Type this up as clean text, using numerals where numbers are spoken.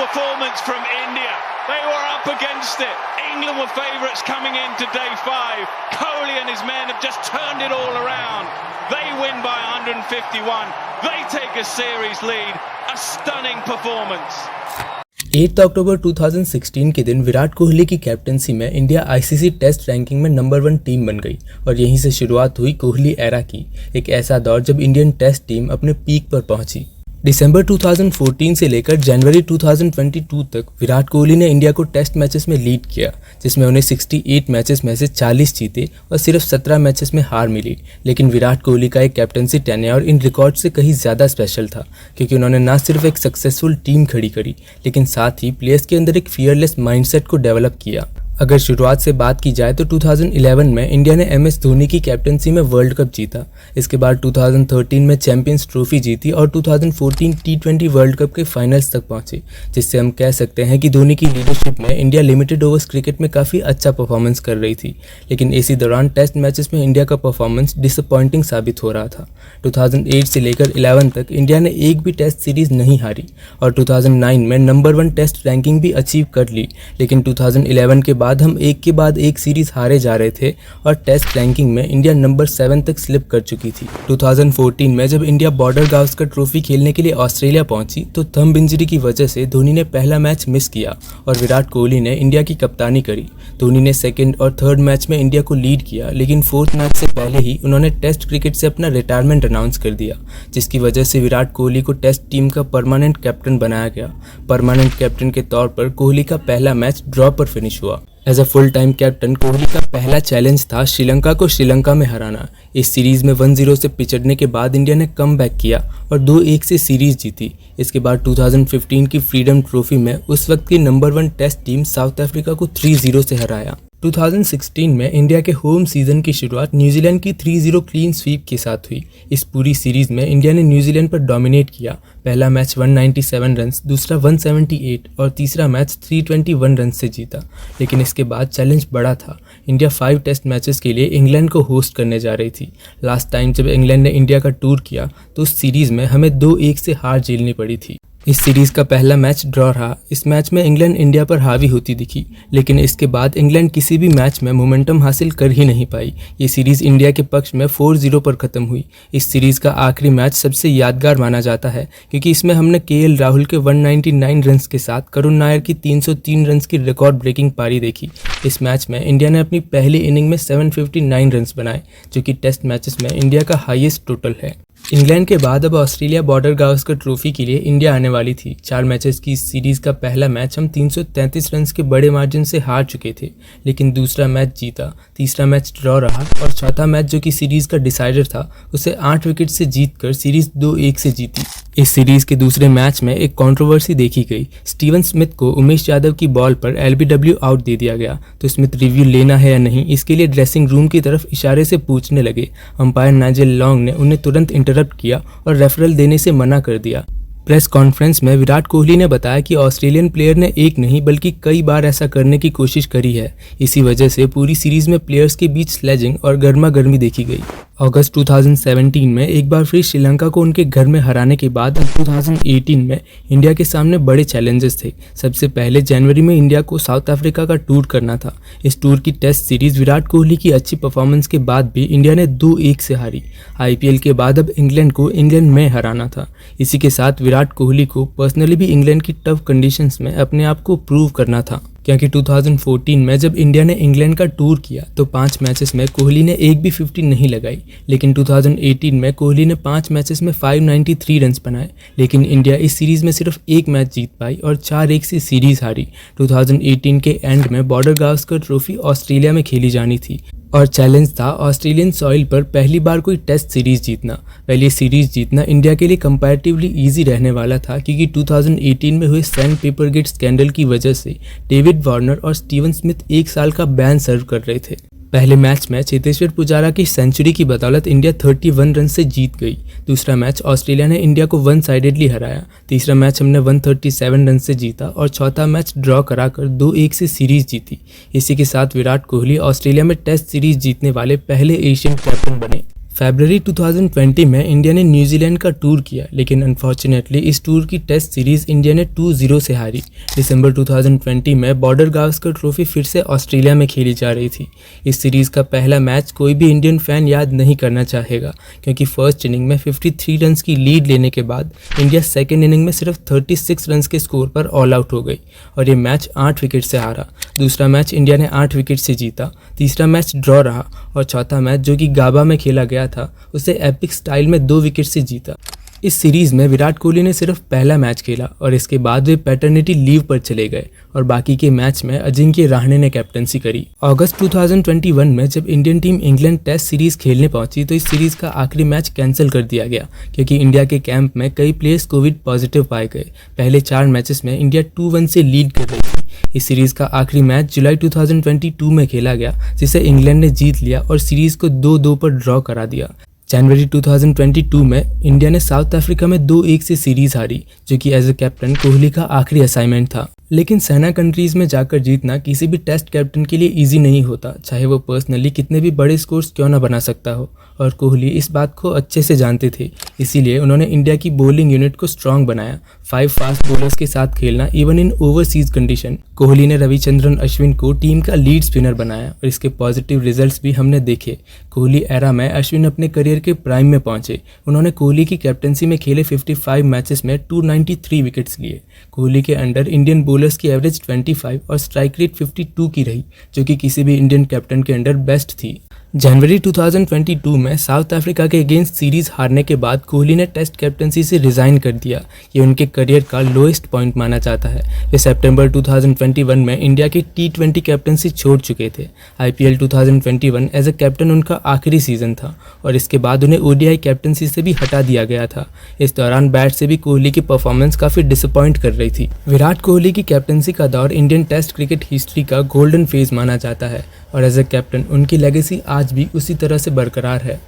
performance from India. They were up against it. England were favourites coming into day 5. Kohli and his men have just turned it all around. They win by 151. They take a series lead. A stunning performance. 8 अक्टूबर 2016 के दिन विराट कोहली की captaincy में India ICC test ranking में number 1 team बन गई और यहीं से शुरुआत हुई कोहली एरा की, एक ऐसा दौर जब इंडियन टेस्ट टीम अपने पीक पर पहुंची। दिसंबर 2014 से लेकर जनवरी 2022 तक विराट कोहली ने इंडिया को टेस्ट मैचेस में लीड किया, जिसमें उन्हें 68 मैचेस में से 40 जीते और सिर्फ 17 मैचेस में हार मिली। लेकिन विराट कोहली का एक कैप्टनसी टेन्योर इन रिकॉर्ड से कहीं ज़्यादा स्पेशल था, क्योंकि उन्होंने न सिर्फ एक सक्सेसफुल टीम खड़ी करी, लेकिन साथ ही प्लेयर्स के अंदर एक फियरलेस माइंडसेट को डेवलप किया। अगर शुरुआत से बात की जाए तो 2011 में इंडिया ने एमएस धोनी की कैप्टनसी में वर्ल्ड कप जीता। इसके बाद 2013 में चैंपियंस ट्रॉफी जीती और 2014 टी20 वर्ल्ड कप के फाइनल्स तक पहुंचे, जिससे हम कह सकते हैं कि धोनी की लीडरशिप में इंडिया लिमिटेड ओवर्स क्रिकेट में काफ़ी अच्छा परफॉर्मेंस कर रही थी। लेकिन इसी दौरान टेस्ट मैचेस में इंडिया का परफॉर्मेंस डिसअपॉइंटिंग साबित हो रहा था। 2008 से लेकर 11 तक इंडिया ने एक भी टेस्ट सीरीज नहीं हारी और 2009 में नंबर 1 टेस्ट रैंकिंग भी अचीव कर ली। लेकिन 2011 के बाद हम एक के बाद एक सीरीज हारे जा रहे थे और टेस्ट रैंकिंग में इंडिया नंबर 7 तक स्लिप कर चुकी थी। 2014 में जब इंडिया बॉर्डर गावस्कर ट्रॉफी खेलने के लिए ऑस्ट्रेलिया पहुंची तो थंब इंजरी की वजह से धोनी ने पहला मैच मिस किया और विराट कोहली ने इंडिया की कप्तानी करी। धोनी ने सेकंड और थर्ड मैच में इंडिया को लीड किया, लेकिन फोर्थ मैच से पहले ही उन्होंने टेस्ट क्रिकेट से अपना रिटायरमेंट अनाउंस कर दिया, जिसकी वजह से विराट कोहली को टेस्ट टीम का परमानेंट कैप्टन बनाया गया। परमानेंट कैप्टन के तौर पर कोहली का पहला मैच ड्रॉ पर फिनिश हुआ। As a full time captain Kohli का पहला चैलेंज था श्रीलंका को श्रीलंका में हराना। इस सीरीज में 1-0 से पिछड़ने के बाद इंडिया ने कम बैक किया और 2-1 से सीरीज जीती। इसके बाद 2015 की फ्रीडम ट्रॉफी में उस वक्त की number 1 test team South Africa को 3-0 से हराया। 2016 में इंडिया के होम सीजन की शुरुआत न्यूजीलैंड की 3-0 क्लीन स्वीप के साथ हुई। इस पूरी सीरीज में इंडिया ने न्यूजीलैंड पर डोमिनेट किया। पहला मैच 197 रन, दूसरा 178 और तीसरा मैच 321 रन से जीता। लेकिन इसके बाद चैलेंज बड़ा था। इंडिया 5 टेस्ट मैचेस के लिए इंग्लैंड को होस्ट करने जा रही थी। लास्ट टाइम जब इंग्लैंड ने इंडिया का टूर किया तो उस सीरीज में हमें 2-1 से हार झेलनी पड़ी थी। इस सीरीज़ का पहला मैच ड्रॉ रहा। इस मैच में इंग्लैंड इंडिया पर हावी होती दिखी, लेकिन इसके बाद इंग्लैंड किसी भी मैच में मोमेंटम हासिल कर ही नहीं पाई। ये सीरीज़ इंडिया के पक्ष में 4-0 पर ख़त्म हुई। इस सीरीज़ का आखिरी मैच सबसे यादगार माना जाता है, क्योंकि इसमें हमने केएल राहुल के 199 रन्स के साथ करुण नायर की 303 रन्स की रिकॉर्ड ब्रेकिंग पारी देखी। इस मैच में इंडिया ने अपनी पहली इनिंग में 759 रन्स बनाए, जो कि टेस्ट मैचेस में इंडिया का हाईएस्ट टोटल है। इंग्लैंड के बाद अब ऑस्ट्रेलिया बॉर्डर गावस्कर ट्रॉफी के लिए इंडिया आने वाली थी। 4 मैचेस की इस सीरीज़ का पहला मैच हम 333 रन के बड़े मार्जिन से हार चुके थे, लेकिन दूसरा मैच जीता, तीसरा मैच ड्रॉ रहा और चौथा मैच जो कि सीरीज़ का डिसाइडर था उसे 8 विकेट से जीतकर सीरीज़ 2-1 से जीती। इस सीरीज़ के दूसरे मैच में एक कंट्रोवर्सी देखी गई। स्टीवन स्मिथ को उमेश यादव की बॉल पर एलबीडब्ल्यू आउट दे दिया गया, तो स्मिथ रिव्यू लेना है या नहीं इसके लिए ड्रेसिंग रूम की तरफ इशारे से पूछने लगे। अंपायर नाइजेल लॉन्ग ने उन्हें तुरंत इंटरप्ट किया और रेफरल देने से मना कर दिया। प्रेस कॉन्फ्रेंस में विराट कोहली ने बताया कि ऑस्ट्रेलियन प्लेयर ने एक नहीं बल्कि कई बार ऐसा करने की कोशिश करी है। इसी वजह से पूरी सीरीज में प्लेयर्स के बीच स्लेजिंग और गर्मा गर्मी देखी गई। अगस्त 2017 में एक बार फिर श्रीलंका को उनके घर में हराने के बाद 2018 में इंडिया के सामने बड़े चैलेंजेस थे। सबसे पहले जनवरी में इंडिया को साउथ अफ्रीका का टूर करना था। इस टूर की टेस्ट सीरीज विराट कोहली की अच्छी परफॉर्मेंस के बाद भी इंडिया ने 2-1 से हारी। आईपीएल के बाद अब इंग्लैंड को इंग्लैंड में हराना था। इसी के साथ विराट कोहली को पर्सनली भी इंग्लैंड की टफ कंडीशंस में अपने आप को प्रूव करना था, क्योंकि 2014 में जब इंडिया ने इंग्लैंड का टूर किया तो 5 मैचेस में कोहली ने एक भी 50 नहीं लगाई। लेकिन 2018 में कोहली ने 5 मैचेस में 593 रन्स बनाए, लेकिन इंडिया इस सीरीज़ में सिर्फ एक मैच जीत पाई और 4-1 से सीरीज़ हारी। 2018 के एंड में बॉर्डर गावस्कर ट्रॉफी ऑस्ट्रेलिया में खेली जानी थी और चैलेंज था ऑस्ट्रेलियन सॉइल पर पहली बार कोई टेस्ट सीरीज जीतना। पहली सीरीज जीतना इंडिया के लिए कंपैरेटिवली इजी रहने वाला था, क्योंकि 2018 में हुए सैंड पेपर गेट स्कैंडल की वजह से डेविड वार्नर और स्टीवन स्मिथ 1 साल का बैन सर्व कर रहे थे। पहले मैच में चेतेश्वर पुजारा की सेंचुरी की बदौलत इंडिया 31 रन से जीत गई। दूसरा मैच ऑस्ट्रेलिया ने इंडिया को 1-साइडेडली हराया। तीसरा मैच हमने 137 रन से जीता और चौथा मैच ड्रॉ कराकर 2-1 से सीरीज जीती। इसी के साथ विराट कोहली ऑस्ट्रेलिया में टेस्ट सीरीज जीतने वाले पहले एशियन कैप्टन बने। फरवरी 2020 में इंडिया ने न्यूजीलैंड का टूर किया, लेकिन अनफॉर्चुनेटली इस टूर की टेस्ट सीरीज़ इंडिया ने 2-0 से हारी। दिसंबर 2020 में बॉर्डर गावस्कर ट्रॉफी फिर से ऑस्ट्रेलिया में खेली जा रही थी। इस सीरीज़ का पहला मैच कोई भी इंडियन फैन याद नहीं करना चाहेगा, क्योंकि फर्स्ट इनिंग में 53 रन्स की लीड लेने के बाद इंडिया सेकेंड इनिंग में सिर्फ 36 रन्स के स्कोर पर ऑल आउट हो गई और ये मैच 8 विकेट से हारा। दूसरा मैच इंडिया ने 8 विकेट से जीता, तीसरा मैच ड्रॉ रहा और चौथा मैच जो कि गाबा में खेला गया था उसे एपिक स्टाइल में 2 विकेट से जीता। इस सीरीज़ में विराट कोहली ने सिर्फ पहला मैच खेला और इसके बाद वे पैटर्निटी लीव पर चले गए और बाकी के मैच में अजिंक्य रहाणे ने कैप्टनसी करी। अगस्त 2021 में जब Indian team England test series खेलने पहुंची तो इस सीरीज़ का आखिरी मैच कैंसिल कर दिया गया, क्योंकि इंडिया के कैंप में कई प्लेयर्स कोविड पॉजिटिव पाए गए। पहले 4 मैचेस में इंडिया 2-1 से लीड कर रही थी। इस सीरीज़ का आखिरी मैच जुलाई 2022 में खेला गया, जिसे इंग्लैंड ने जीत लिया और सीरीज़ को 2-2 पर ड्रॉ करा दिया। जनवरी 2022 में इंडिया ने साउथ अफ्रीका में 2-1 से सीरीज़ हारी, जो कि एज ए कैप्टन कोहली का आखिरी असाइनमेंट था। लेकिन सेना कंट्रीज़ में जाकर जीतना किसी भी टेस्ट कैप्टन के लिए इजी नहीं होता, चाहे वो पर्सनली कितने भी बड़े स्कोर्स क्यों ना बना सकता हो, और कोहली इस बात को अच्छे से जानते थे। इसीलिए उन्होंने इंडिया की बॉलिंग यूनिट को स्ट्रांग बनाया। 5 फास्ट बॉलर्स के साथ खेलना even in overseas condition. Kohli ने रविचंद्रन अश्विन को टीम का लीड स्पिनर बनाया और इसके पॉजिटिव रिजल्ट्स भी हमने देखे। कोहली एरा में अश्विन अपने करियर के प्राइम में पहुंचे। उन्होंने कोहली की कैप्टनसी में खेले 55 मैचेस में 293 विकेट्स लिए। कोहली के अंडर इंडियन बॉलर्स की एवरेज 25 और स्ट्राइक रेट 52 की रही, जो कि किसी भी इंडियन कैप्टन के अंडर बेस्ट थी। जनवरी 2022 में साउथ अफ्रीका के अगेंस्ट सीरीज़ हारने के बाद कोहली ने टेस्ट कैप्टनसी से रिज़ाइन कर दिया। ये उनके करियर का लोएस्ट पॉइंट माना जाता है। वे सितंबर 2021 में इंडिया की T20 कैप्टनसी छोड़ चुके थे। IPL 2021 एज ए कैप्टन उनका आखिरी सीज़न था और इसके बाद उन्हें ODI कैप्टनसी से भी हटा दिया गया था। इस दौरान बैट से भी कोहली की परफॉर्मेंस काफ़ी डिसअपॉइंट कर रही थी। विराट कोहली की कैप्टनसी का दौर इंडियन टेस्ट क्रिकेट हिस्ट्री का गोल्डन फेज माना जाता है और एज ए कैप्टन उनकी लेगेसी आज भी उसी तरह से बरकरार है।